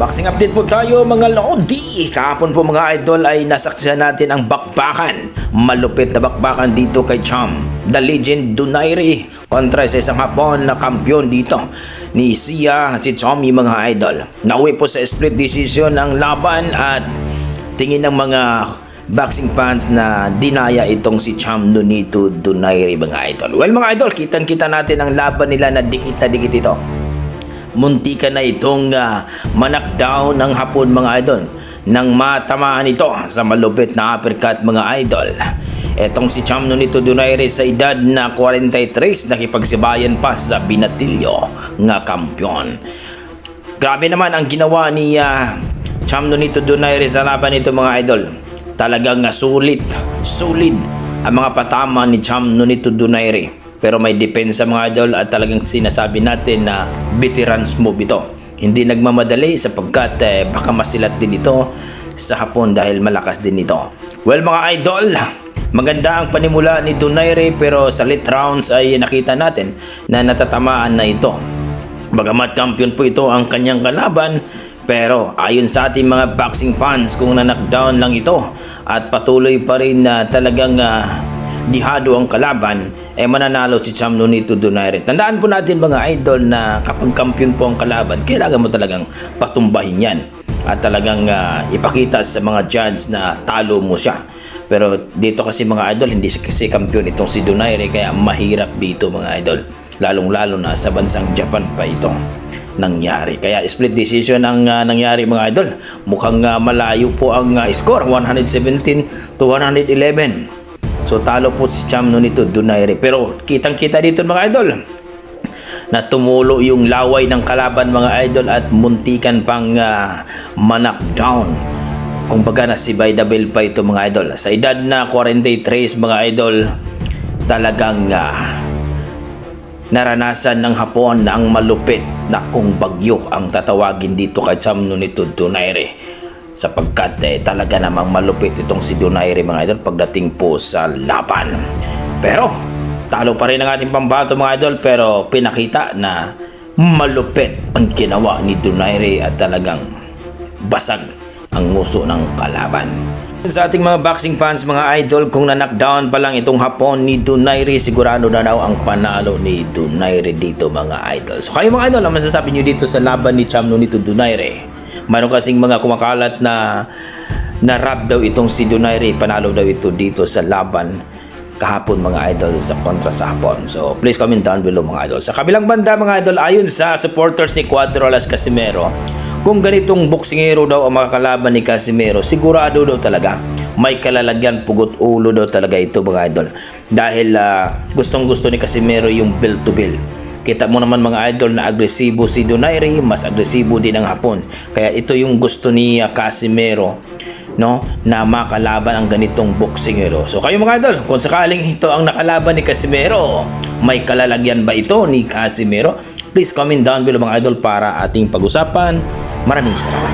Boxing update po tayo mga Lodi. Kahapon po mga idol ay nasaksihan natin ang bakbakan. Malupit na bakbakan dito kay Cham, the legend Donaire, kontra sa isang Hapon na kampiyon dito ni Sia, si Chomi mga idol. Nauwi po sa split decision ang laban at tingin ng mga boxing fans na dinaya itong si Cham Nonito Donaire mga idol. Well mga idol, kitang-kita natin ang laban nila na dikit na dikit ito. Muntika na itong manakdown ng Hapon mga idol nang matamaan ito sa malupit na uppercut mga idol. Etong si Cham Nonito Donaire sa edad na 43 nakipagsibayan pa sa binatilyo nga kampyon. Grabe naman ang ginawa ni Cham Nonito Donaire sa laban nito mga idol. Talagang solid ang mga patama ni Cham Nonito Donaire. Pero may depensa mga idol at talagang sinasabi natin na veterans move ito. Hindi nagmamadali sapagkat baka masilat din ito sa Hapon dahil malakas din ito. Well mga idol, maganda ang panimula ni Donaire pero sa late rounds ay nakita natin na natatamaan na ito. Bagamat kampiyon po ito ang kanyang kalaban, pero ayon sa ating mga boxing fans kung na-knockdown lang ito at patuloy pa rin na talagang dihado ang kalaban, mananalo si Cham Nonito Donaire. Tandaan po natin mga idol na kapag kampiyon po ang kalaban, kailangan mo talagang patumbahin yan at talagang ipakita sa mga judge na talo mo siya. Pero dito kasi mga idol, hindi kasi kampiyon itong si Donaire kaya mahirap dito mga idol, lalong lalo na sa bansang Japan pa ito nangyari. Kaya split decision ang nangyari mga idol. Mukhang malayo po ang score, 117 to 111. So talo po si Cham Nonito Donaire. Pero kitang-kita dito mga idol na tumulo yung laway ng kalaban mga idol at muntikan pang manakdown. Kung baga nasibay double pa ito mga idol. Sa edad na 43 mga idol, talagang naranasan ng Hapon na ang malupit na kung bagyo ang tatawagin dito kay Cham Nonito Donaire. Sapagkat talaga namang malupit itong si Donaire mga idol pagdating po sa laban. Pero talo pa rin ang ating pambato mga idol, pero pinakita na malupit ang ginawa ni Donaire at talagang basag ang nguso ng kalaban. Sa ating mga boxing fans mga idol, kung na-knockdown pa lang itong Hapon ni Donaire, sigurado na daw ang panalo ni Donaire dito mga idol. So kayo mga idol, ang masasabi nyo dito sa laban ni Cham Nonito Donaire? Mayroon kasing mga kumakalat na rap daw itong si Donaire, panalo daw ito dito sa laban kahapon mga idol sa kontra sa Hapon. So please comment down below mga idol. Sa kabilang banda mga idol, ayon sa supporters ni Cuatro Alas Casimero, kung ganitong boksingero daw ang makakalaban ni Casimero, sigurado daw talaga may kalalagyan, pugot ulo daw talaga ito mga idol. Dahil gustong gusto ni Casimero yung bell to bell. Kita mo naman mga idol na agresibo si Donaire, mas agresibo din ang Hapon. Kaya ito yung gusto ni Casimero, no, na makalaban ang ganitong boksingero. So kayo mga idol, kung sakaling ito ang nakalaban ni Casimero, may kalalagyan ba ito ni Casimero? Please comment down below mga idol para ating pag-usapan. Maraming salamat.